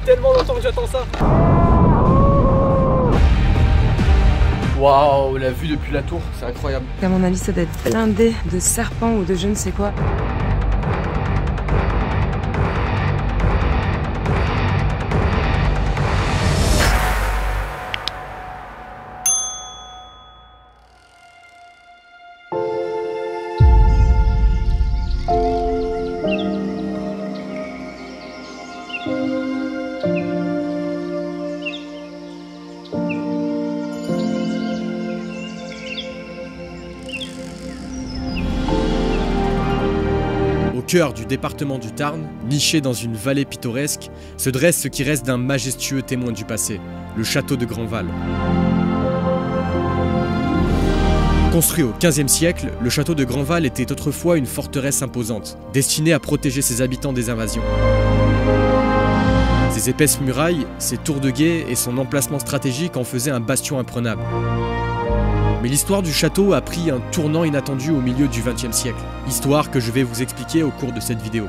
tellement longtemps que j'attends ça. Waouh, la vue depuis la tour, c'est incroyable. À mon avis, ça doit être blindé de serpents ou de je ne sais quoi. Au cœur du département du Tarn, niché dans une vallée pittoresque, se dresse ce qui reste d'un majestueux témoin du passé, le château de Grandval. Construit au XVe siècle, le château de Grandval était autrefois une forteresse imposante, destinée à protéger ses habitants des invasions. Ses épaisses murailles, ses tours de guet et son emplacement stratégique en faisaient un bastion imprenable. Mais l'histoire du château a pris un tournant inattendu au milieu du XXe siècle, histoire que je vais vous expliquer au cours de cette vidéo.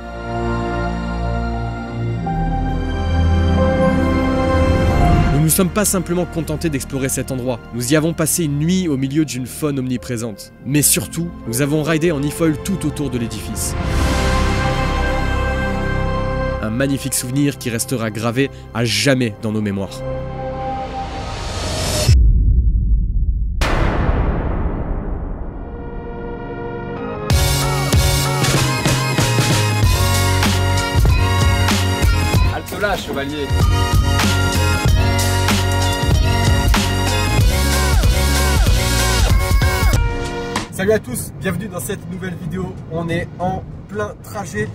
Nous ne nous sommes pas simplement contentés d'explorer cet endroit, nous y avons passé une nuit au milieu d'une faune omniprésente. Mais surtout, nous avons raidé en e-foil tout autour de l'édifice. Un magnifique souvenir qui restera gravé à jamais dans nos mémoires. Halte là, chevalier. Salut à tous, bienvenue dans cette nouvelle vidéo. On est en plein trajet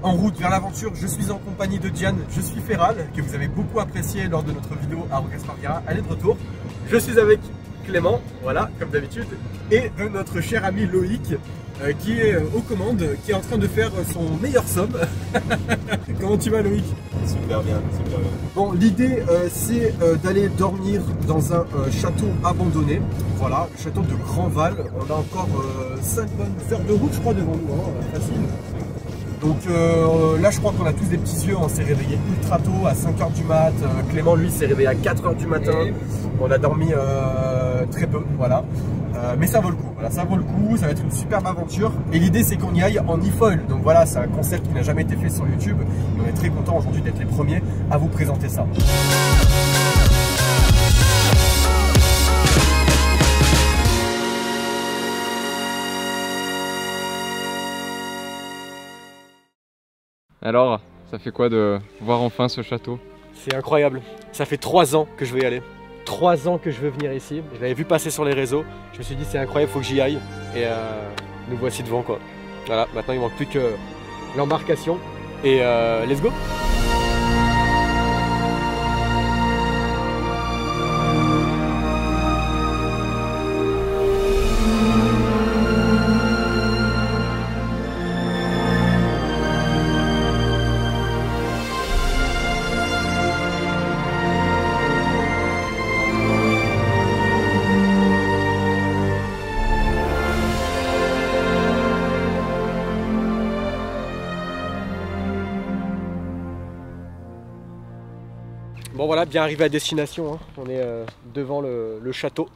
en route vers l'aventure. Je suis en compagnie de Diane, je suis Feral, que vous avez beaucoup apprécié lors de notre vidéo à Roque-Espargara. Elle est de retour. Je suis avec Clément, voilà, comme d'habitude, et de notre cher ami Loïc, qui est aux commandes, qui est en train de faire son meilleur somme. Comment tu vas, Loïc? Super bien, super bien. Bon, l'idée c'est d'aller dormir dans un château abandonné. Voilà, le château de Grandval. On a encore 5 bonnes heures de route, je crois, devant nous, hein, facile. Donc là, je crois qu'on a tous des petits yeux. On s'est réveillé ultra tôt, à 5 h du mat. Clément, lui, s'est réveillé à 4 h du matin. On a dormi très peu, voilà. Mais ça vaut le coup, voilà, ça vaut le coup, ça va être une superbe aventure. Et l'idée c'est qu'on y aille en e-foil. Donc voilà, c'est un concept qui n'a jamais été fait sur YouTube. Et on est très content aujourd'hui d'être les premiers à vous présenter ça. Alors, ça fait quoi de voir enfin ce château? C'est incroyable, ça fait 3 ans que je veux y aller. 3 ans que je veux venir ici, je l'avais vu passer sur les réseaux, je me suis dit c'est incroyable, faut que j'y aille, et nous voici devant quoi. Voilà, maintenant il manque plus que l'embarcation, et let's go. Bon voilà, bien arrivé à destination, hein. On est devant le château,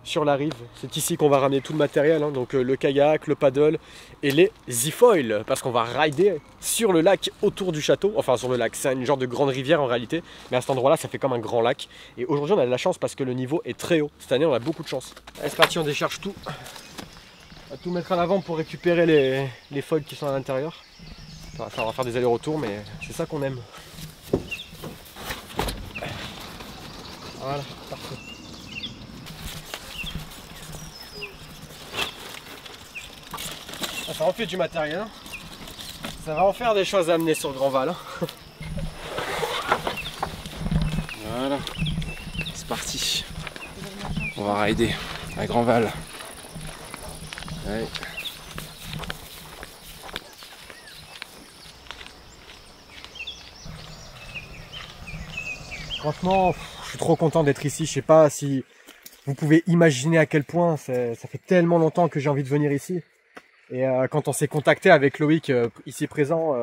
sur la rive. C'est ici qu'on va ramener tout le matériel, hein. Donc le kayak, le paddle et les e-foils, parce qu'on va rider sur le lac autour du château. Enfin sur le lac, c'est une genre de grande rivière en réalité, mais à cet endroit là ça fait comme un grand lac. Et aujourd'hui on a de la chance parce que le niveau est très haut. Cette année on a beaucoup de chance. Allez c'est parti, on décharge tout. On va tout mettre en avant pour récupérer les foils qui sont à l'intérieur. Enfin, on va faire des allers-retours, mais c'est ça qu'on aime. Voilà, parfait. Ça en fait du matériel, hein. Ça va en faire des choses à amener sur Grandval, hein. Voilà, c'est parti. On va rider à Grandval. Ouais. Franchement, je suis trop content d'être ici. Je sais pas si vous pouvez imaginer à quel point ça fait tellement longtemps que j'ai envie de venir ici. Et quand on s'est contacté avec Loïc ici présent,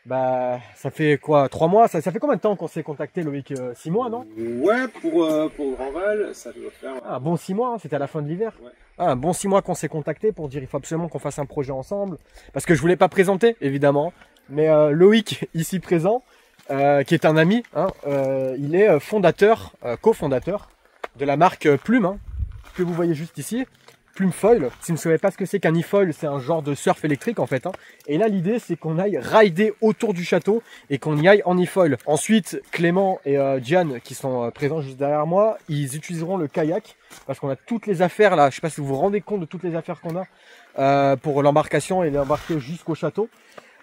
Bah, ça fait quoi, 3 mois? Ça fait combien de temps qu'on s'est contacté, Loïc? 6 mois, non? Ouais, pour Grandval, ça doit faire... Ah, un bon 6 mois, hein, c'était à la fin de l'hiver. Ouais. Ah, un bon 6 mois qu'on s'est contacté pour dire il faut absolument qu'on fasse un projet ensemble. Parce que je voulais pas présenter, évidemment. Mais Loïc, ici présent, qui est un ami, hein, il est fondateur, cofondateur de la marque Plume, hein, que vous voyez juste ici. Plume Foil. Si vous ne savez pas ce que c'est qu'un e-foil, c'est un genre de surf électrique en fait. Hein. Et là, l'idée, c'est qu'on aille rider autour du château et qu'on y aille en e-foil. Ensuite, Clément et Diane, qui sont présents juste derrière moi, ils utiliseront le kayak parce qu'on a toutes les affaires là. Je sais pas si vous vous rendez compte de toutes les affaires qu'on a pour l'embarcation et l'embarquer jusqu'au château.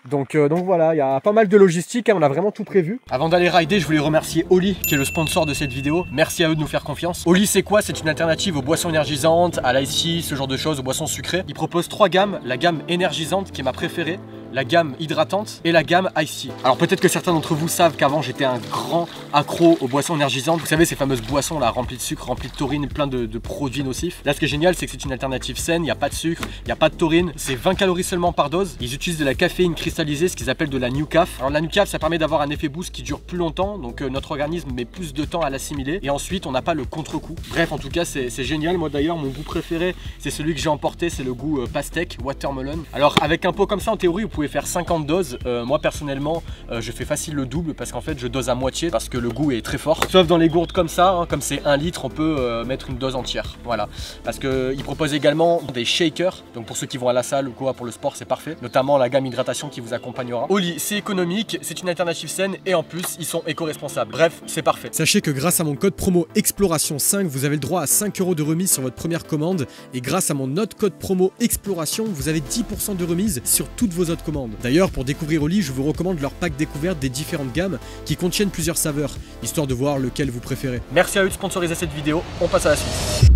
Donc voilà, il y a pas mal de logistique, hein, on a vraiment tout prévu. Avant d'aller rider, je voulais remercier Oli, qui est le sponsor de cette vidéo. Merci à eux de nous faire confiance. Oli, c'est quoi? C'est une alternative aux boissons énergisantes, à l'ice tea, ce genre de choses, aux boissons sucrées. Il propose 3 gammes, la gamme énergisante qui est ma préférée, la gamme hydratante et la gamme ice tea. Alors peut-être que certains d'entre vous savent qu'avant j'étais un grand accro aux boissons énergisantes. Vous savez, ces fameuses boissons là, remplies de sucre, remplies de taurine, plein de produits nocifs. Là, ce qui est génial, c'est que c'est une alternative saine, il n'y a pas de sucre, il n'y a pas de taurine, c'est 20 calories seulement par dose. Ils utilisent de la caféine cristallisée, ce qu'ils appellent de la NuCaf. Alors la NuCaf, ça permet d'avoir un effet boost qui dure plus longtemps, donc notre organisme met plus de temps à l'assimiler et ensuite on n'a pas le contre-coup. Bref, en tout cas, c'est génial. Moi d'ailleurs, mon goût préféré, c'est celui que j'ai emporté, c'est le goût pastèque, watermelon. Alors avec un pot comme ça, en théorie, vous pouvez faire 50 doses. Moi personnellement, je fais facile le double parce qu'en fait, je dose à moitié parce que le goût est très fort. Sauf dans les gourdes comme ça, hein, comme c'est 1 litre, on peut mettre une dose entière. Voilà, parce qu'ils proposent également des shakers. Donc pour ceux qui vont à la salle ou quoi pour le sport, c'est parfait. Notamment la gamme hydratation qui vous accompagnera. Oli, c'est économique, c'est une alternative saine et en plus, ils sont éco-responsables. Bref, c'est parfait. Sachez que grâce à mon code promo Exploration5, vous avez le droit à 5 € de remise sur votre première commande. Et grâce à mon autre code promo Exploration, vous avez 10% de remise sur toutes vos autres commandes. D'ailleurs, pour découvrir Oli, je vous recommande leur pack découverte des différentes gammes qui contiennent plusieurs saveurs, histoire de voir lequel vous préférez. Merci à eux de sponsoriser cette vidéo, on passe à la suite.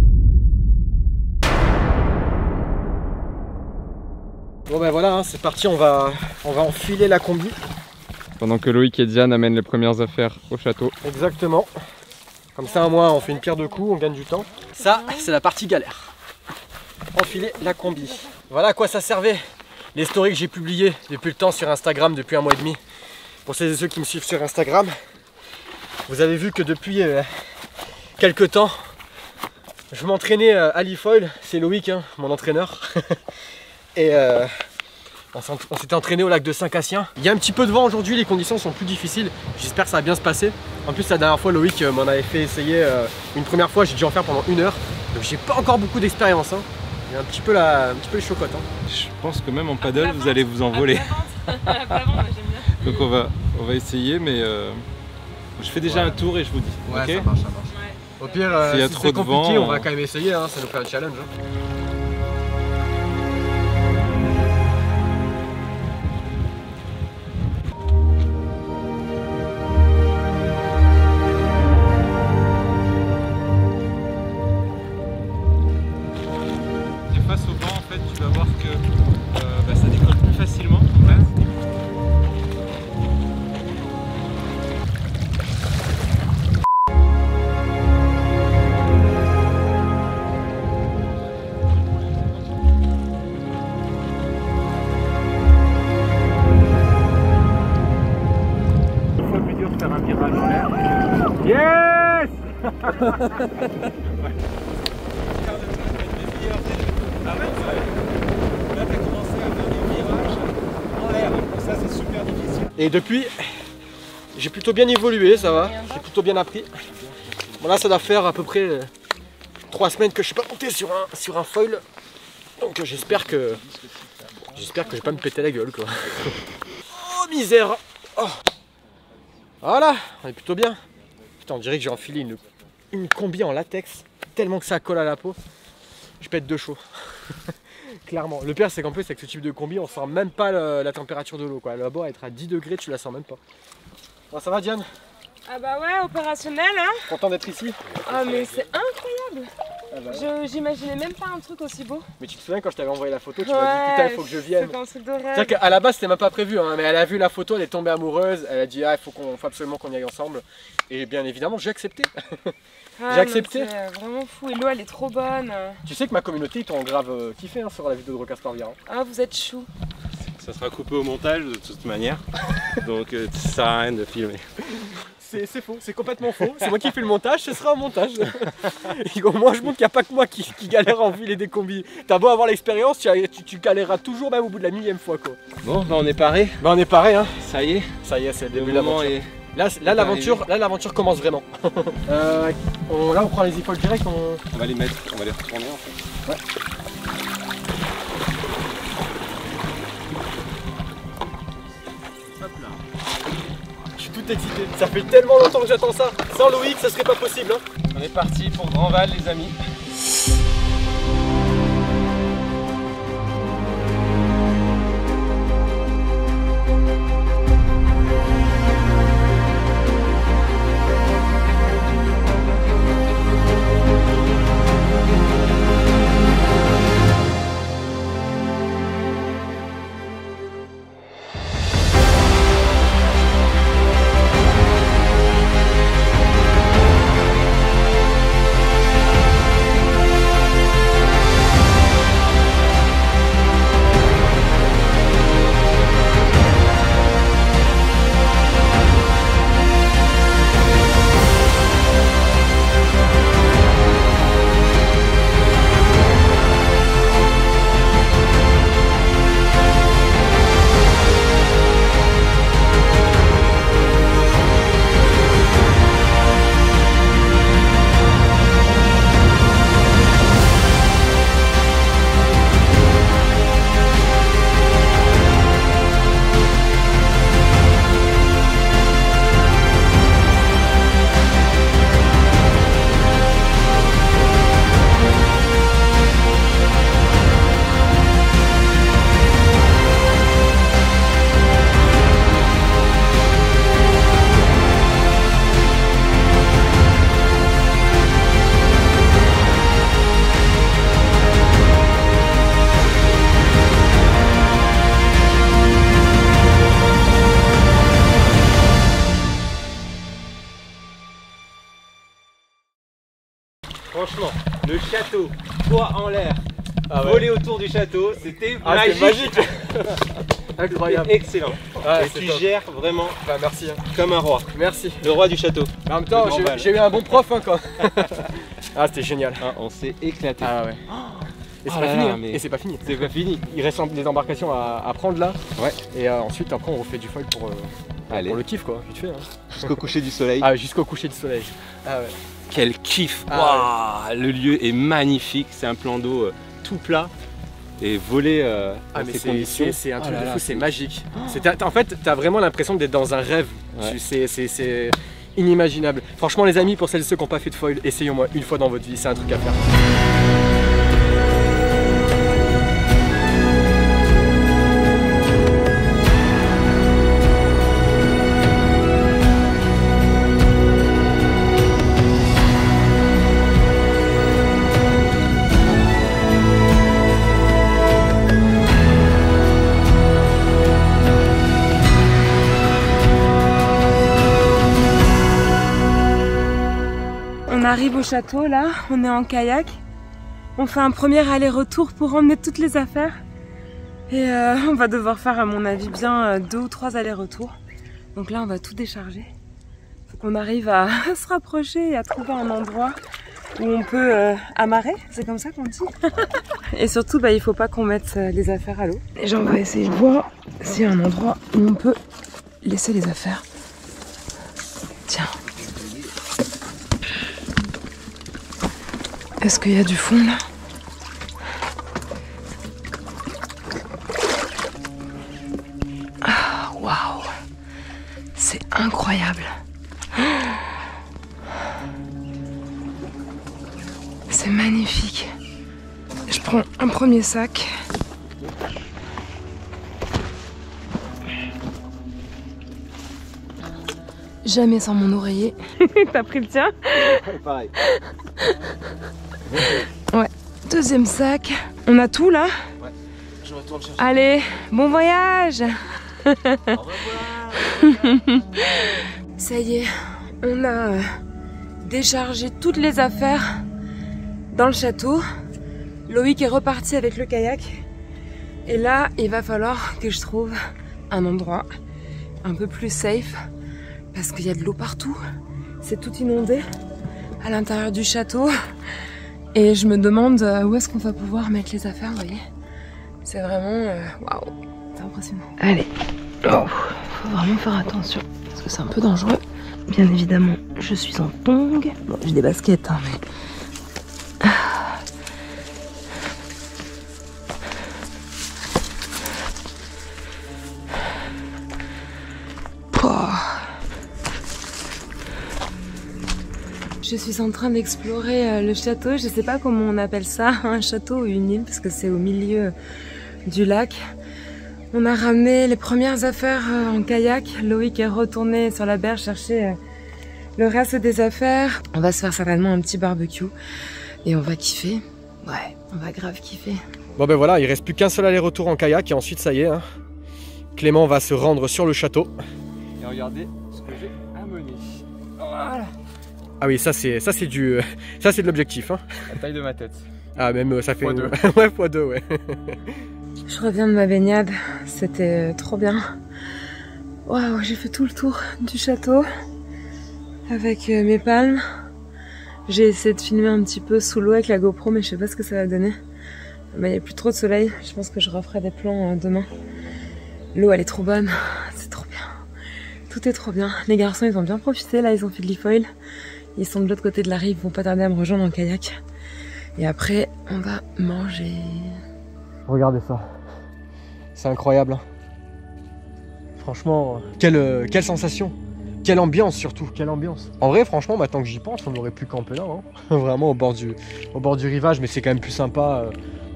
Bon ben voilà, hein, c'est parti, on va enfiler la combi. Pendant que Loïc et Diane amènent les premières affaires au château. Exactement. Comme ça, au moins, on fait une pierre deux coups, on gagne du temps. Ça, c'est la partie galère. Enfiler la combi. Voilà à quoi ça servait. Les stories que j'ai publiées depuis le temps sur Instagram, depuis 1 mois et demi. Pour celles et ceux qui me suivent sur Instagram, vous avez vu que depuis quelques temps, je m'entraînais à l'e-foil. C'est Loïc, hein, mon entraîneur. Et on s'était entraîné au lac de Saint-Cassien. Il y a un petit peu de vent aujourd'hui, les conditions sont plus difficiles. J'espère que ça va bien se passer. En plus, la dernière fois, Loïc m'en avait fait essayer une première fois. J'ai dû en faire pendant 1 heure. Donc j'ai pas encore beaucoup d'expérience. Hein. Il y a un petit peu les chocottes. Hein. Je pense que même en paddle, vous allez vous envoler. Donc on va essayer, mais je fais déjà un tour et je vous dis. Ouais, okay, ça marche. Ouais. Au pire, s'il y a si trop c'est de compliqué, vent, on va quand même essayer. Hein. Ça nous fait un challenge. Hein. face au vent, en fait, tu vas voir que ça décolle plus facilement. En fait. Une fois plus dur de faire un virage en l'air. Yes. Et depuis, j'ai plutôt bien évolué, ça va. J'ai plutôt bien appris. Bon là, ça doit faire à peu près 3 semaines que je suis pas monté sur un foil. Donc j'espère que je vais pas me péter la gueule quoi. Oh misère. Oh. Voilà, on est plutôt bien. Putain, on dirait que j'ai enfilé une combi en latex tellement que ça colle à la peau. Je pète de chaud. Clairement. Le pire c'est qu'en plus avec ce type de combi on sent même pas la température de l'eau quoi. Là-bas être à 10 degrés tu la sens même pas. Bon, ça va Diane? Ah bah ouais, opérationnel hein. Content d'être ici? Ah mais c'est incroyable. Ah bah. J'imaginais même pas un truc aussi beau. Mais tu te souviens quand je t'avais envoyé la photo, tu m'as dit putain il faut que je vienne. C'est un truc de rêve. C'est-à-dire qu'à la base c'était même pas prévu hein, mais elle a vu la photo, elle est tombée amoureuse, elle a dit ah il faut absolument qu'on y aille ensemble. Et bien évidemment j'ai accepté. J'ai accepté. C'est vraiment fou et l'eau elle est trop bonne. Tu sais que ma communauté ils t'ont grave kiffé hein, sur la vidéo de Rocastor Vira. Ah vous êtes chou. Ça sera coupé au montage de toute manière, donc ça sert à rien de filmer. C'est faux, c'est complètement faux. C'est moi qui fais le montage, ce sera un montage. Et au moins je montre qu'il n'y a pas que moi qui galère en ville et des combis. T'as beau avoir l'expérience, tu galéreras toujours même au bout de la millième fois quoi. Bon, bah on est paré. Bah on est paré hein. Ça y est. Ça y est, c'est le début de moment l'aventure. est... Là l'aventure commence vraiment. Là on prend les épaules direct. On va les mettre, on va les retourner en fait. Ouais. Je suis tout excité, ça fait tellement longtemps que j'attends ça. Sans Loïc, ça serait pas possible. Hein. On est parti pour Grandval les amis. Franchement, le château, toit en l'air, voler autour du château, c'était magique. Incroyable. Excellent. Ah, et tu gères vraiment merci, hein. comme un roi. Merci. Le roi du château. Mais en même temps, j'ai eu un bon prof hein, quoi. Ah c'était génial. Ah, on s'est éclaté. Ah ouais. Et c'est pas fini. Mais... Et c'est pas fini. C'est pas fini. Il reste des embarcations à prendre là. Ouais. Et ensuite après on refait du foil pour le kiff quoi, vite fait. Hein. Jusqu'au coucher du soleil. Ah jusqu'au coucher du soleil. Ah ouais. Quel kiff. Ah, wow, ouais. Le lieu est magnifique, c'est un plan d'eau tout plat. Et voler dans ces conditions. C'est un truc de fou, c'est magique. En fait, t'as vraiment l'impression d'être dans un rêve. Ouais. C'est inimaginable. Franchement les amis, pour celles et ceux qui n'ont pas fait de foil, essayez au moins une fois dans votre vie, c'est un truc à faire. On arrive au château là, on est en kayak. On fait un premier aller-retour pour emmener toutes les affaires. Et on va devoir faire à mon avis bien 2 ou 3 allers-retours. Donc là on va tout décharger. Faut qu'on arrive à se rapprocher et à trouver un endroit où on peut amarrer, c'est comme ça qu'on dit. Et surtout il faut pas qu'on mette les affaires à l'eau. Déjà on va essayer de voir s'il y a un endroit où on peut laisser les affaires. Tiens. Est-ce qu'il y a du fond là? Ah, waouh! C'est incroyable! C'est magnifique! Je prends un premier sac. Jamais sans mon oreiller. T'as pris le tien? Pareil. Ouais. Deuxième sac. On a tout là? Ouais. Je retourne chercher. Allez, bon voyage! Au revoir. Ça y est, on a déchargé toutes les affaires dans le château. Loïc est reparti avec le kayak. Et là, il va falloir que je trouve un endroit un peu plus safe parce qu'il y a de l'eau partout. C'est tout inondé à l'intérieur du château. Et je me demande où est-ce qu'on va pouvoir mettre les affaires, vous voyez. C'est vraiment... waouh, c'est impressionnant. Allez, oh, faut vraiment faire attention parce que c'est un peu dangereux. Bien évidemment, je suis en tongs. Bon, j'ai des baskets, hein, mais... Je suis en train d'explorer le château. Je sais pas comment on appelle ça, un château ou une île, parce que c'est au milieu du lac. On a ramené les premières affaires en kayak. Loïc est retourné sur la berge chercher le reste des affaires. On va se faire certainement un petit barbecue et on va kiffer. Ouais, on va grave kiffer. Bon ben voilà, il reste plus qu'un seul aller-retour en kayak et ensuite ça y est, hein. Clément va se rendre sur le château. Et regardez ce que j'ai amené. Voilà. Ah oui, ça c'est du ça c'est de l'objectif, hein. La taille de ma tête. Ah même ça fait x2. Ouais, x2, ouais. Je reviens de ma baignade, c'était trop bien. Waouh, j'ai fait tout le tour du château avec mes palmes. J'ai essayé de filmer un petit peu sous l'eau avec la GoPro, mais je sais pas ce que ça va donner. Mais il n'y a plus trop de soleil, je pense que je referai des plans demain. L'eau elle est trop bonne, c'est trop bien. Tout est trop bien. Les garçons ils ont bien profité, là ils ont fait de l'e-foil. Ils sont de l'autre côté de la rive, ils vont pas tarder à me rejoindre en kayak. Et après, on va manger. Regardez ça. C'est incroyable. Hein. Franchement, quelle sensation. Quelle ambiance surtout, quelle ambiance. En vrai, franchement, maintenant que j'y pense, on aurait pu camper là. Hein. Vraiment au bord du rivage, mais c'est quand même plus sympa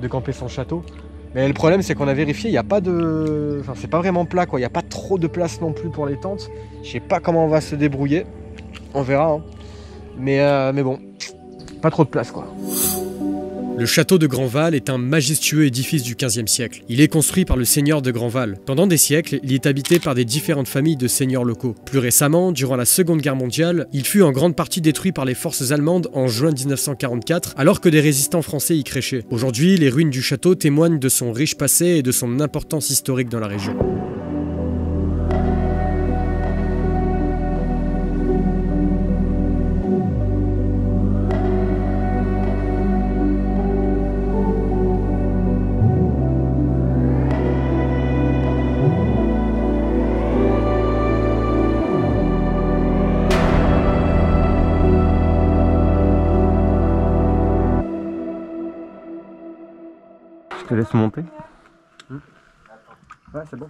de camper sans château. Mais le problème, c'est qu'on a vérifié, il n'y a pas de... Enfin, c'est pas vraiment plat, quoi. Il n'y a pas trop de place non plus pour les tentes. Je sais pas comment on va se débrouiller. On verra, hein. Mais bon, pas trop de place, quoi. Le château de Grandval est un majestueux édifice du XVe siècle. Il est construit par le seigneur de Grandval. Pendant des siècles, il est habité par des différentes familles de seigneurs locaux. Plus récemment, durant la Seconde Guerre mondiale, il fut en grande partie détruit par les forces allemandes en juin 1944, alors que des résistants français y créchaient. Aujourd'hui, les ruines du château témoignent de son riche passé et de son importance historique dans la région. Je te laisse monter. Ouais, c'est bon.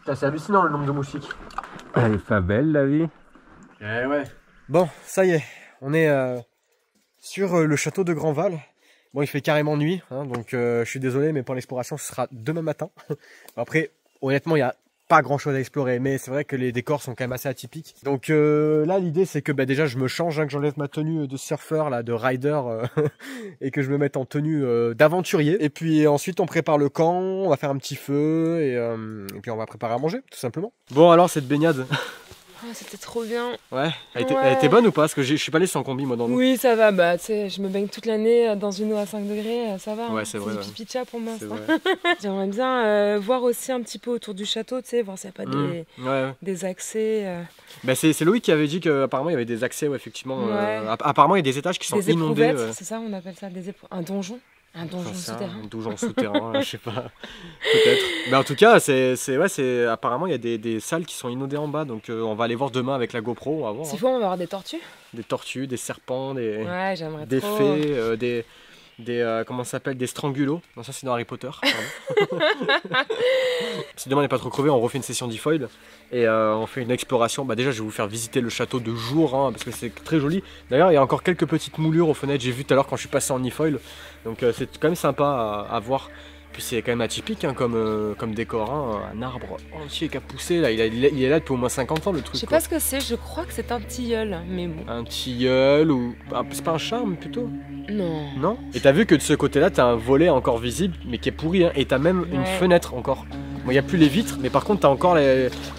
C'est hallucinant le nombre de moustiques. Elle est pas belle la vie. Eh ouais. Bon, ça y est, on est sur le château de Grandval. Bon, il fait carrément nuit, hein, donc je suis désolé, mais pour l'exploration, ce sera demain matin. Après, honnêtement, il y a pas grand chose à explorer, mais c'est vrai que les décors sont quand même assez atypiques. Donc là, l'idée c'est que déjà je me change, hein, que j'enlève ma tenue de surfeur, là, de rider, et que je me mette en tenue d'aventurier. Et puis ensuite on prépare le camp, on va faire un petit feu, et puis on va préparer à manger, tout simplement. Bon alors cette baignade. Oh, c'était trop bien. Ouais. Elle était bonne ou pas? Parce que je suis pas allé sans combi moi dans l'eau. Oui, ça va. Bah, tu sais, je me baigne toute l'année dans une eau à 5 degrés, ça va. Ouais, c'est vrai. C'est du pipi de chat pour moi. C'est vrai. J'aimerais bien voir aussi un petit peu autour du château, tu sais, voir s'il n'y a pas des accès. Bah, c'est Loïc qui avait dit qu'apparemment il y avait des accès, ouais, effectivement. Ouais. Apparemment il y a des étages qui sont inondés. C'est ça, on appelle ça un donjon. Un donjon souterrain. Un donjon souterrain, je sais pas. Peut-être. Mais en tout cas, apparemment il y a des salles qui sont inondées en bas, donc on va aller voir demain avec la GoPro, on va voir. C'est fou, on va avoir des tortues. Des tortues, des serpents, ouais, j'aimerais des trop. fées, comment ça s'appelle, des strangulos. Non, ça c'est dans Harry Potter. Si demain on n'est pas trop crevé, on refait une session d'e-foil et on fait une exploration. Bah déjà je vais vous faire visiter le château de jour, hein, parce que c'est très joli. D'ailleurs il y a encore quelques petites moulures aux fenêtres, j'ai vu tout à l'heure quand je suis passé en e-foil. Donc c'est quand même sympa à voir. Puis c'est quand même atypique, hein, comme décor, hein. Un arbre entier qui a poussé, là. Il est là depuis au moins 50 ans le truc. Je sais pas ce que c'est, je crois que c'est un tilleul, mais bon. Un tilleul ou... Ah, c'est pas un charme plutôt? Non. Non? Et t'as vu que de ce côté-là, t'as un volet encore visible, mais qui est pourri, hein, et t'as même une fenêtre encore. Bon, il n'y a plus les vitres, mais par contre, il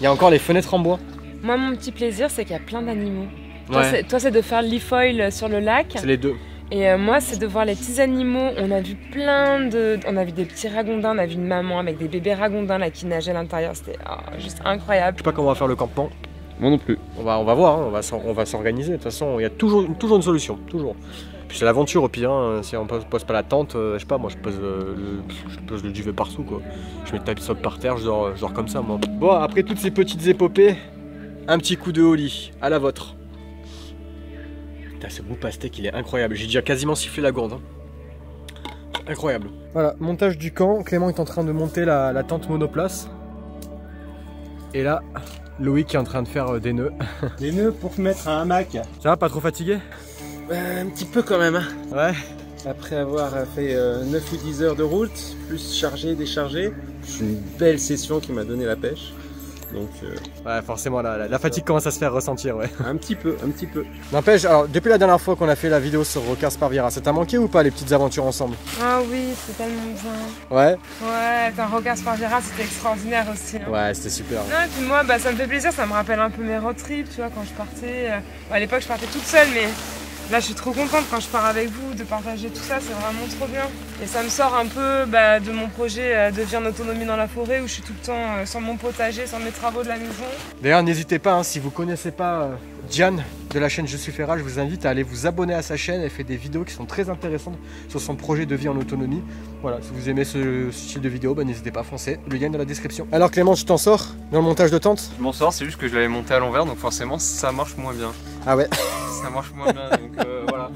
y a encore les fenêtres en bois. Moi, mon petit plaisir, c'est qu'il y a plein d'animaux. Ouais. Toi, c'est de faire l'e-foil sur le lac. C'est les deux. Et moi, c'est de voir les petits animaux. On a vu on a vu des petits ragondins, on a vu une maman avec des bébés ragondins là qui nageaient à l'intérieur. C'était juste incroyable. Je sais pas comment on va faire le campement. Moi non plus. On va voir, hein, on va s'organiser. De toute façon, il y a toujours une solution, toujours. Puis c'est l'aventure au pire, hein. Si on pose pas la tente, je sais pas, moi je pose le duvet partout quoi. Je mets le tapis par terre, je dors comme ça moi. Bon, après toutes ces petites épopées, un petit coup de Oli, à la vôtre. Putain, ce bout pastèque il est incroyable, j'ai déjà quasiment sifflé la gourde. Hein. Incroyable. Voilà, montage du camp, Clément est en train de monter la tente monoplace. Et là, Loïc est en train de faire des nœuds. Des nœuds pour mettre un hamac. Ça va, pas trop fatigué? Un petit peu quand même. Hein. Ouais. Après avoir fait 9 ou 10 heures de route, plus chargé, déchargé, c'est une belle session qui m'a donné la pêche. Donc, ouais, forcément, la fatigue commence à se faire ressentir, ouais. Un petit peu. N'empêche, alors, depuis la dernière fois qu'on a fait la vidéo sur Rocard Sparviera, ça t'a manqué ou pas les petites aventures ensemble? Ah oui, c'était tellement bien. Ouais. Ouais, un Rocard Sparviera, c'était extraordinaire aussi. Hein. Ouais, c'était super. Non, et puis moi, ça me fait plaisir, ça me rappelle un peu mes road trips, tu vois, quand je partais. À l'époque, je partais toute seule, mais là, je suis trop contente quand je pars avec vous, de partager tout ça, c'est vraiment trop bien. Et ça me sort un peu de mon projet de vie en autonomie dans la forêt, où je suis tout le temps sans mon potager, sans mes travaux de la maison. D'ailleurs, n'hésitez pas, hein, si vous connaissez pas Diane de la chaîne Je suis Ferra, je vous invite à aller vous abonner à sa chaîne. Elle fait des vidéos qui sont très intéressantes sur son projet de vie en autonomie. Voilà, si vous aimez ce style de vidéo, n'hésitez pas à foncer, le lien est dans la description. Alors Clément, tu t'en sors dans le montage de tente? Je m'en sors, c'est juste que je l'avais monté à l'envers, donc forcément ça marche moins bien. Ah ouais. Ça marche moins bien, donc voilà.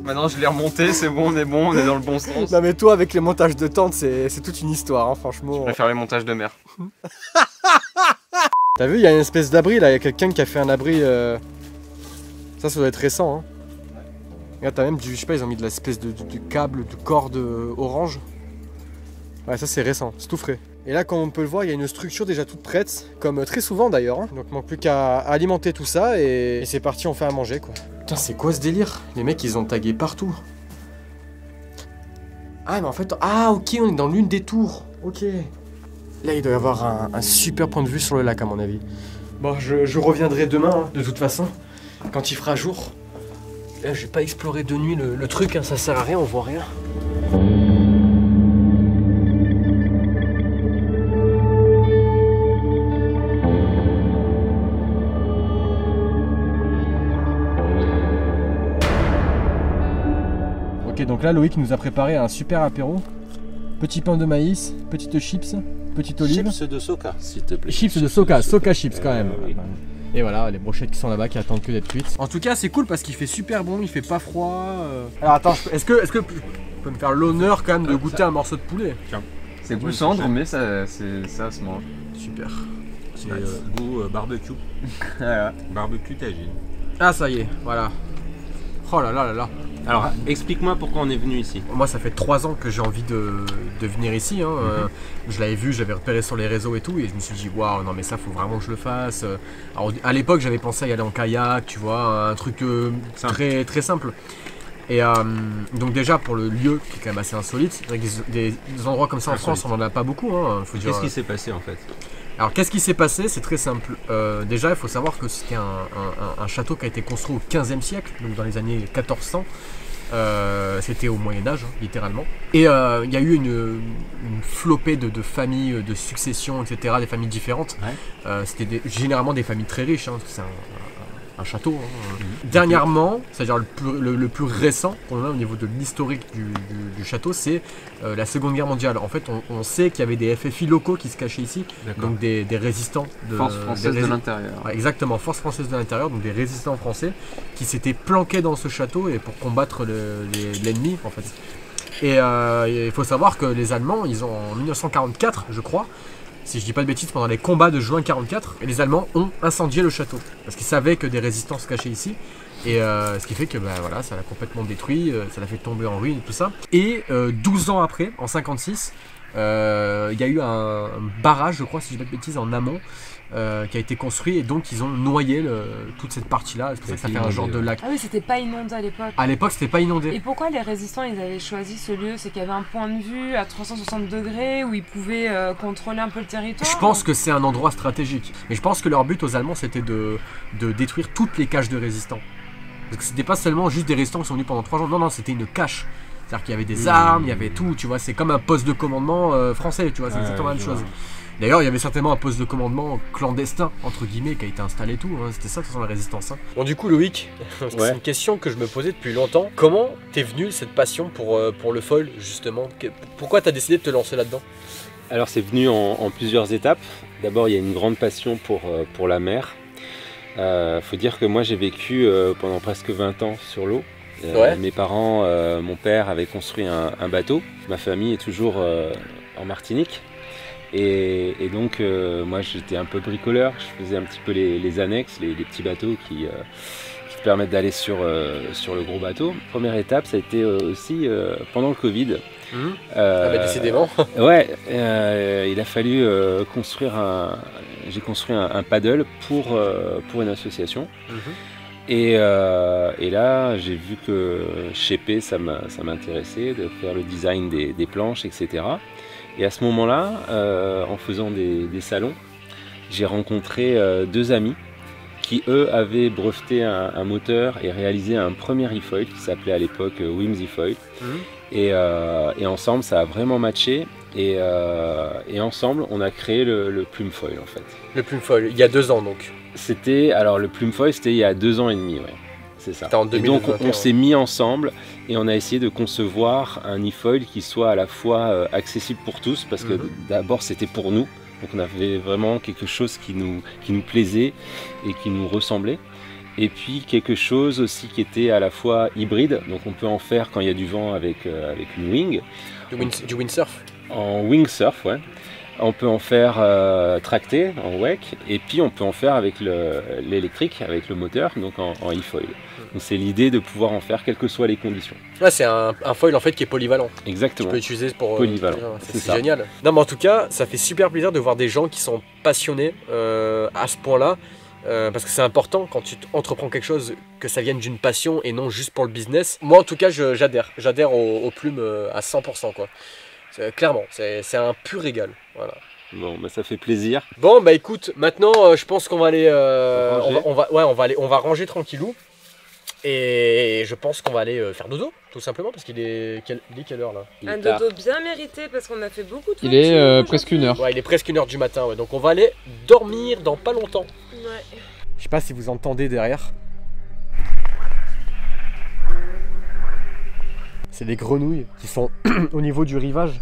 Maintenant je l'ai remonté, c'est bon, on est dans le bon sens. Non mais toi avec les montages de tente, c'est toute une histoire, hein, franchement. Je préfère les montages de mer. T'as vu, il y a une espèce d'abri là, il y a quelqu'un qui a fait un abri. Ça doit être récent. Hein. Regarde, t'as même je sais pas, ils ont mis de l'espèce de câble, de corde orange. Ouais, ça c'est récent, c'est tout frais. Et là, comme on peut le voir, il y a une structure déjà toute prête, comme très souvent d'ailleurs. Hein. Donc il manque plus qu'à alimenter tout ça et c'est parti, on fait à manger quoi. Putain, c'est quoi ce délire? Les mecs, ils ont tagué partout. Ah, mais en fait, ah ok, on est dans l'une des tours. Ok. Là, il doit y avoir un super point de vue sur le lac à mon avis. Bon, je reviendrai demain, hein, de toute façon, quand il fera jour. Là, je vais pas explorer de nuit le truc, hein, ça sert à rien, on voit rien. Ok, donc là, Loïc nous a préparé un super apéro. Petit pain de maïs, petites chips, petite olive. Chips de soca, s'il te plaît. Chips de soca, soca chips quand même. Oui. Et voilà, les brochettes qui sont là-bas qui attendent que d'être cuites. En tout cas, c'est cool parce qu'il fait super bon, il fait pas froid. Alors attends, est-ce que tu peux me faire l'honneur quand même de goûter un morceau de poulet? C'est plus cendre, mais ça se mange. Super. C'est goût barbecue. Barbecue tagine. Ah ça y est, voilà. Oh là là là là. Alors, explique-moi pourquoi on est venu ici. Moi, ça fait 3 ans que j'ai envie de venir ici. Hein. Je l'avais vu, j'avais repéré sur les réseaux et tout, et je me suis dit, waouh, non mais ça, faut vraiment que je le fasse. Alors, à l'époque, j'avais pensé à y aller en kayak, tu vois, un truc très, très simple. Et donc déjà, pour le lieu, qui est quand même assez insolite, des endroits comme ça en France, on n'en a pas beaucoup. Hein, qu'est-ce qui s'est passé en fait? Alors qu'est-ce qui s'est passé? C'est très simple. Déjà il faut savoir que c'était un château qui a été construit au 15e siècle, donc dans les années 1400. C'était au Moyen-Âge, hein, littéralement. Et il y a eu une flopée de familles, de successions, etc., des familles différentes. Ouais. C'était généralement des familles très riches, hein, c'est un château. Hein. Dernièrement, c'est-à-dire le plus récent qu'on a au niveau de l'historique du château, c'est la Seconde Guerre mondiale. En fait, on sait qu'il y avait des FFI locaux qui se cachaient ici, donc des résistants. Force française de l'intérieur. Ouais, exactement, force française de l'intérieur, donc des résistants français qui s'étaient planqués dans ce château et pour combattre l'ennemi en fait. Et il faut savoir que les Allemands, ils ont en 1944, je crois, si je dis pas de bêtises, pendant les combats de juin 44, les Allemands ont incendié le château parce qu'ils savaient que des résistants se cachaient ici. Et ce qui fait que voilà, ça l'a complètement détruit, ça l'a fait tomber en ruine et tout ça. Et 12 ans après, en 56, il y a eu un barrage, je crois, si je dis pas de bêtises, en amont, qui a été construit et donc ils ont noyé toute cette partie-là. C'est pour ça que ça fait un genre de lac. Ah oui, c'était pas inondé à l'époque. À l'époque, c'était pas inondé. Et pourquoi les résistants ils avaient choisi ce lieu? C'est qu'il y avait un point de vue à 360 degrés où ils pouvaient contrôler un peu le territoire. Je pense que c'est un endroit stratégique. Mais je pense que leur but aux Allemands c'était de détruire toutes les caches de résistants. Parce que c'était pas seulement juste des restaurants qui sont venus pendant 3 jours, non, c'était une cache. C'est-à-dire qu'il y avait des armes, il y avait tout, tu vois, c'est comme un poste de commandement français, tu vois, c'est exactement la même chose. D'ailleurs, il y avait certainement un poste de commandement clandestin, entre guillemets, qui a été installé et tout, hein. C'était ça de toute façon la résistance. Hein. Bon, du coup, Loïc, c'est une question que je me posais depuis longtemps. Comment t'es venu cette passion pour le foil, justement? Pourquoi t'as décidé de te lancer là-dedans? Alors c'est venu en plusieurs étapes. D'abord il y a une grande passion pour la mer. Faut dire que moi j'ai vécu pendant presque 20 ans sur l'eau. Mes parents, mon père avait construit un bateau. Ma famille est toujours en Martinique. Et donc moi j'étais un peu bricoleur, je faisais un petit peu les annexes, les petits bateaux qui te permettent d'aller sur le gros bateau. Première étape ça a été aussi pendant le Covid. Décidément. Ouais, il a fallu construire j'ai construit un paddle pour une association. Et là, j'ai vu que shaper, ça m'intéressait, de faire le design des planches, etc. Et à ce moment-là, en faisant des salons, j'ai rencontré 2 amis qui, eux, avaient breveté un moteur et réalisé un premier e-foil qui s'appelait à l'époque Wims e-foil. Et ensemble, ça a vraiment matché. Et ensemble, on a créé le Plume Foil, en fait. Le Plume Foil, il y a 2 ans, donc. Alors le Plume Foil, c'était il y a 2 ans et demi, ouais. C'est ça. En 2021, et donc, on s'est mis ensemble et on a essayé de concevoir un e-foil qui soit à la fois accessible pour tous, parce que d'abord, c'était pour nous. Donc, on avait vraiment quelque chose qui nous plaisait et qui nous ressemblait. Et puis quelque chose aussi qui était à la fois hybride, donc on peut en faire quand il y a du vent avec une wing. Du windsurf. En wingsurf, ouais. On peut en faire tracté, en wake, et puis on peut en faire avec l'électrique, avec le moteur, donc en e-foil. Donc c'est l'idée de pouvoir en faire quelles que soient les conditions. Ouais, c'est un foil en fait qui est polyvalent. Exactement. Tu peux utiliser pour... polyvalent, c'est génial. Non mais en tout cas, ça fait super plaisir de voir des gens qui sont passionnés à ce point-là. Parce que c'est important quand tu entreprends quelque chose que ça vienne d'une passion et non juste pour le business. Moi en tout cas j'adhère aux plumes à 100% quoi. Clairement, c'est un pur régal. Voilà. Bon, bah ça fait plaisir. Bon bah écoute, maintenant je pense qu'on va aller, on va ranger tranquillou. Et je pense qu'on va aller faire dodo, tout simplement, parce qu'il est quelle heure là? Un dodo bien mérité parce qu'on a fait beaucoup de Il est presque 1h. Ouais, il est presque 1h du matin, ouais. Donc on va aller dormir dans pas longtemps. Ouais. Je sais pas si vous entendez derrière. C'est des grenouilles qui sont au niveau du rivage.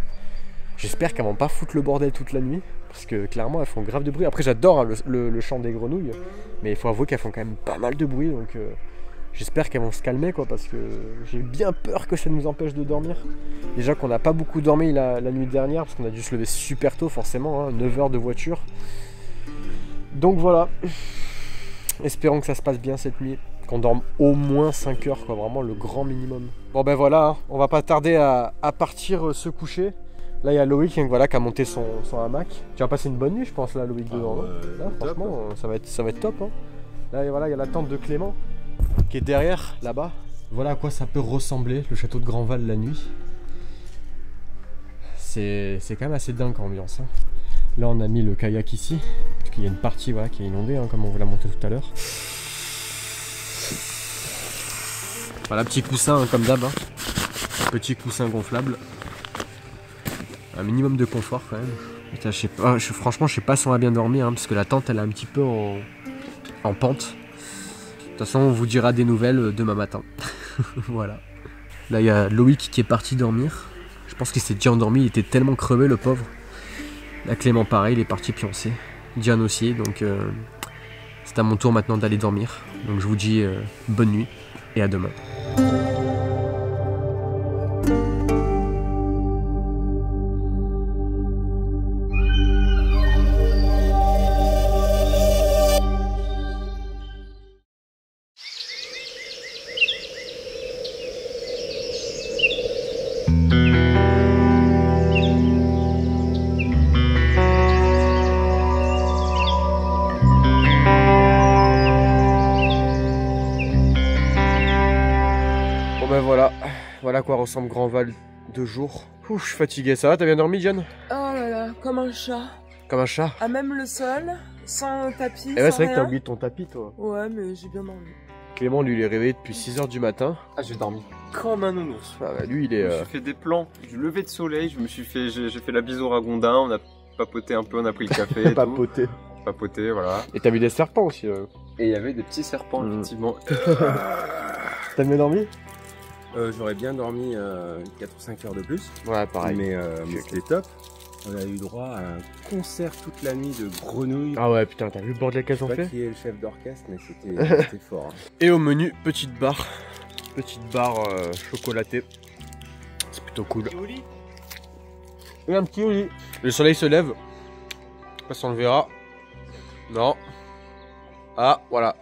J'espère qu'elles vont pas foutre le bordel toute la nuit, parce que clairement elles font grave de bruit. Après j'adore hein, le chant des grenouilles, mais il faut avouer qu'elles font quand même pas mal de bruit, donc j'espère qu'elles vont se calmer quoi, parce que j'ai bien peur que ça nous empêche de dormir. Déjà qu'on n'a pas beaucoup dormi la nuit dernière, parce qu'on a dû se lever super tôt forcément, hein, 9 heures de voiture. Donc voilà, espérons que ça se passe bien cette nuit, qu'on dorme au moins 5 heures quoi, vraiment le grand minimum. Bon ben voilà, hein, on va pas tarder à partir se coucher. Là il y a Loïc hein, voilà, qui a monté son hamac. Tu vas passer une bonne nuit je pense là Loïc dedans. Là, franchement ça va être top. Hein. Là voilà, il y a la tente de Clément qui est derrière là-bas. Voilà à quoi ça peut ressembler le château de Grandval la nuit. C'est quand même assez dingue comme ambiance. Hein. Là on a mis le kayak ici, parce qu'il y a une partie voilà, qui est inondée hein, comme on vous l'a montré tout à l'heure. Voilà, petit coussin hein, comme d'hab, hein. Petit coussin gonflable. Un minimum de confort quand même. Putain, je sais pas, franchement je sais pas si on va bien dormir hein, parce que la tente elle est un petit peu en pente. De toute façon on vous dira des nouvelles demain matin. Voilà. Là il y a Loïc qui est parti dormir. Je pense qu'il s'est déjà endormi, il était tellement crevé le pauvre. Là Clément pareil, il est parti pioncer. Diane aussi, donc c'est à mon tour maintenant d'aller dormir. Donc je vous dis bonne nuit et à demain. Voilà à quoi ressemble Grandval de jour. Ouh, je suis fatigué, ça va? T'as bien dormi, Diane? Oh là là, comme un chat. Comme un chat? À même le sol, sans tapis. Et ouais, c'est vrai que t'as oublié ton tapis, toi. Ouais, mais j'ai bien dormi. Clément, lui, il est réveillé depuis 6 h du matin. Ah, j'ai dormi comme un nounours. Ah bah, lui, il est... Je me suis fait des plans du lever de soleil, j'ai fait la bise au ragondin, on a papoté un peu, on a pris le café. Papoté. Papoté, voilà. Et t'as vu des serpents aussi. Et il y avait des petits serpents, effectivement. T'as bien dormi? J'aurais bien dormi 4 ou 5 heures de plus. Ouais, pareil. Mais c'était top. On a eu droit à un concert toute la nuit de grenouilles. Ah ouais, putain, t'as vu le bordel qu'elles ont Je sais fait? pas qui est le chef d'orchestre, mais c'était fort. Hein. Et au menu, petite barre chocolatée. C'est plutôt cool. Et un petit au lit. Le soleil se lève. Je sais pas si on le verra. Non. Ah, voilà.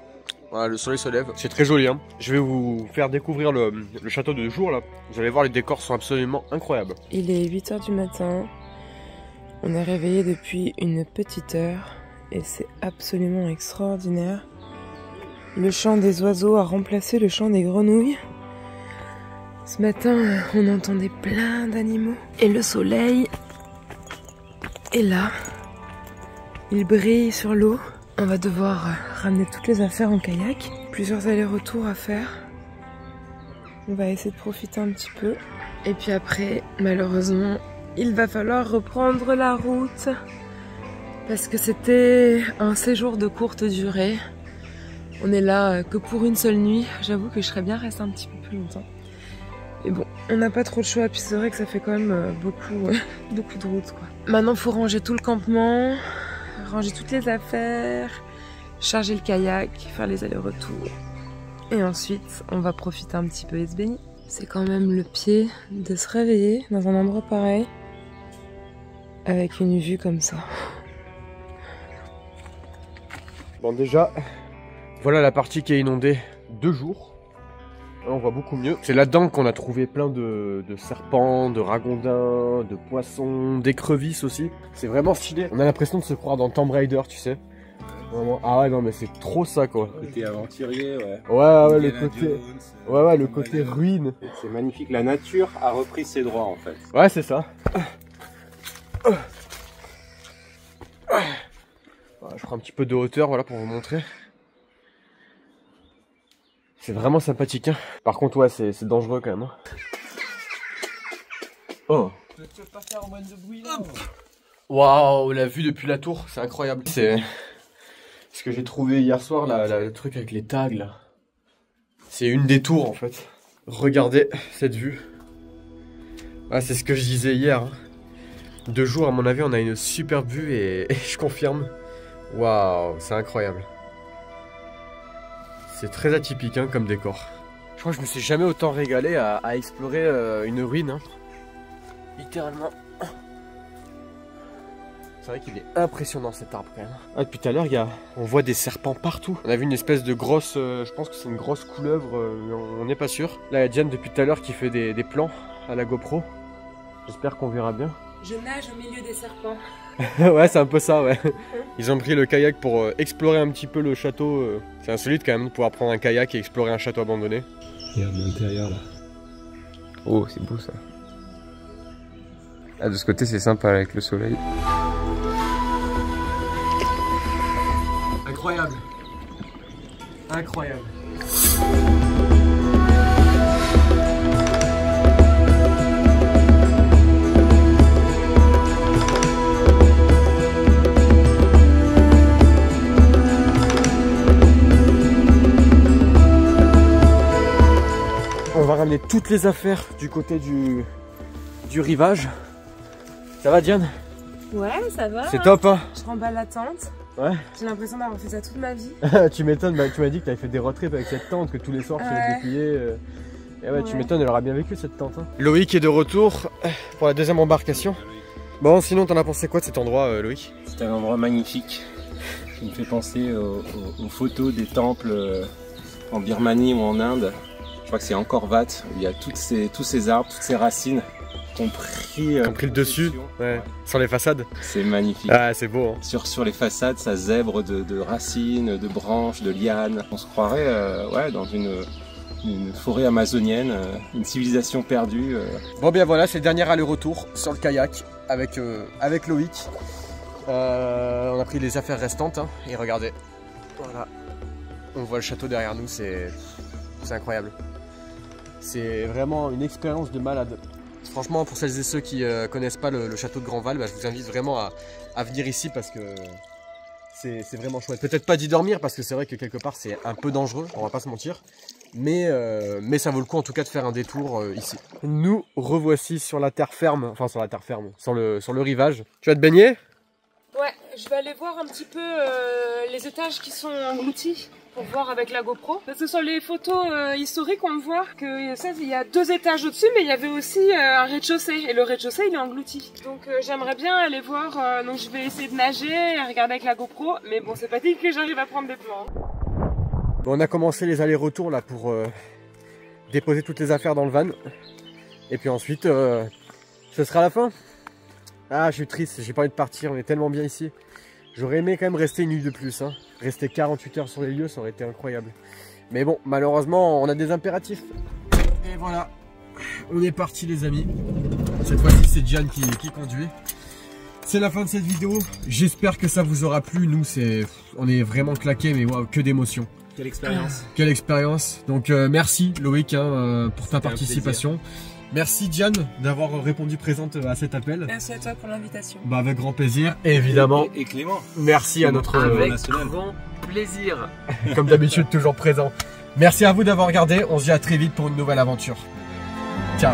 Voilà, le soleil se lève. C'est très joli, hein. Je vais vous faire découvrir le château de jour, là. Vous allez voir, les décors sont absolument incroyables. Il est 8 h du matin. On est réveillé depuis une petite heure. Et c'est absolument extraordinaire. Le chant des oiseaux a remplacé le chant des grenouilles. Ce matin, on entendait plein d'animaux. Et le soleil est là. Il brille sur l'eau. On va devoir ramener toutes les affaires en kayak. Plusieurs allers-retours à faire. On va essayer de profiter un petit peu. Et puis après, malheureusement, il va falloir reprendre la route. Parce que c'était un séjour de courte durée. On est là que pour une seule nuit. J'avoue que je serais bien restée un petit peu plus longtemps. Mais bon, on n'a pas trop de choix. Puis c'est vrai que ça fait quand même beaucoup de route, quoi. Maintenant, il faut ranger tout le campement. Ranger toutes les affaires, charger le kayak, faire les allers-retours. Et ensuite, on va profiter un petit peu et se baigner. C'est quand même le pied de se réveiller dans un endroit pareil, avec une vue comme ça. Bon, déjà, voilà la partie qui est inondée 2 jours. Là, on voit beaucoup mieux. C'est là-dedans qu'on a trouvé plein de serpents, de ragondins, de poissons, d'écrevisses aussi. C'est vraiment stylé. On a l'impression de se croire dans Tomb Raider, tu sais. Vraiment. Ah ouais, non, mais c'est trop ça, quoi. Le côté aventurier, ouais. Ouais, le côté... Ouais, le côté ruine. C'est magnifique. La nature a repris ses droits, en fait. Ouais, c'est ça. Voilà, je prends un petit peu de hauteur, voilà, pour vous montrer. C'est vraiment sympathique, hein. Par contre, ouais, c'est dangereux quand même. Hein. Oh. Tu veux pas faire en mode de bruit là? Waouh, la vue depuis la tour, c'est incroyable. C'est ce que j'ai trouvé hier soir, le truc avec les tags là. C'est une des tours en fait. Regardez cette vue. Ah, c'est ce que je disais hier. Hein. 2 jours, à mon avis, on a une superbe vue et je confirme. Waouh, c'est incroyable. C'est très atypique hein, comme décor. Je crois que je me suis jamais autant régalé à explorer une ruine. Hein. Littéralement. C'est vrai qu'il est impressionnant cet arbre quand même. Ah, depuis tout à l'heure, on voit des serpents partout. On a vu une espèce de grosse, je pense que c'est une grosse couleuvre, on n'est pas sûr. Là, il y a Diane depuis tout à l'heure qui fait des plans à la GoPro. J'espère qu'on verra bien. Je nage au milieu des serpents. Ouais, c'est un peu ça, ouais. Ils ont pris le kayak pour explorer un petit peu le château. C'est insolite quand même de pouvoir prendre un kayak et explorer un château abandonné. Regarde l'intérieur là. Oh, c'est beau ça. Ah, de ce côté, c'est sympa avec le soleil. Incroyable. Incroyable. On va ramener toutes les affaires du côté du rivage. Ça va Diane? Ouais, ça va. C'est top hein. Je remballe la tente. Ouais. J'ai l'impression d'avoir fait ça toute ma vie. Tu m'étonnes, bah, tu m'as dit que tu avais fait des road trips avec cette tente, que tous les soirs tu l'as dépliée. Et ouais, tu m'étonnes, elle aura bien vécu cette tente. Hein. Loïc est de retour pour la deuxième embarcation. Bon, sinon t'en as pensé quoi de cet endroit Loïc? C'est un endroit magnifique qui me fait penser aux photos des temples en Birmanie ou en Inde. Je crois que c'est Angkor Wat, où il y a tous ces arbres, toutes ces racines qui ont pris le dessus, ouais. Sur les façades. C'est magnifique. Ah, c'est beau. Hein. Sur les façades, ça zèbre de racines, de branches, de lianes. On se croirait ouais, dans une forêt amazonienne, une civilisation perdue. Bon, bien voilà, c'est le dernier aller-retour sur le kayak avec Loïc. On a pris les affaires restantes hein, et regardez. Voilà. on voit le château derrière nous, c'est incroyable. C'est vraiment une expérience de malade. Franchement, pour celles et ceux qui connaissent pas le château de Grandval, bah, je vous invite vraiment à venir ici parce que c'est vraiment chouette. Peut-être pas d'y dormir parce que c'est vrai que quelque part c'est un peu dangereux, on va pas se mentir. Mais ça vaut le coup en tout cas de faire un détour ici. Nous revoici sur la terre ferme, enfin sur la terre ferme, sur le rivage. Tu vas te baigner? Ouais, je vais aller voir un petit peu les étages qui sont engloutis pour voir avec la GoPro. Parce que sur les photos historiques, on voit que ça, il y a 2 étages au-dessus, mais il y avait aussi un rez-de-chaussée. Et le rez-de-chaussée, il est englouti. Donc j'aimerais bien aller voir. Donc je vais essayer de nager et regarder avec la GoPro. Mais bon, c'est pas dit que j'arrive à prendre des plans. Bon, on a commencé les allers-retours là pour déposer toutes les affaires dans le van. Et puis ensuite, ce sera la fin. Ah, je suis triste, j'ai pas envie de partir, on est tellement bien ici. J'aurais aimé quand même rester une nuit de plus, hein. Rester 48 heures sur les lieux, ça aurait été incroyable. Mais bon, malheureusement, on a des impératifs. Et voilà, on est parti les amis. Cette fois-ci, c'est Gian qui conduit. C'est la fin de cette vidéo. J'espère que ça vous aura plu. Nous, on est vraiment claqués, mais waouh, que d'émotions. Quelle expérience. Quelle expérience. Donc merci Loïc pour ta participation. Merci Diane d'avoir répondu présente à cet appel. Merci à toi pour l'invitation. Bah, avec grand plaisir. Et évidemment, Et Clément. merci à notre national. Grand plaisir. comme d'habitude, toujours présent. Merci à vous d'avoir regardé. On se dit à très vite pour une nouvelle aventure. Ciao.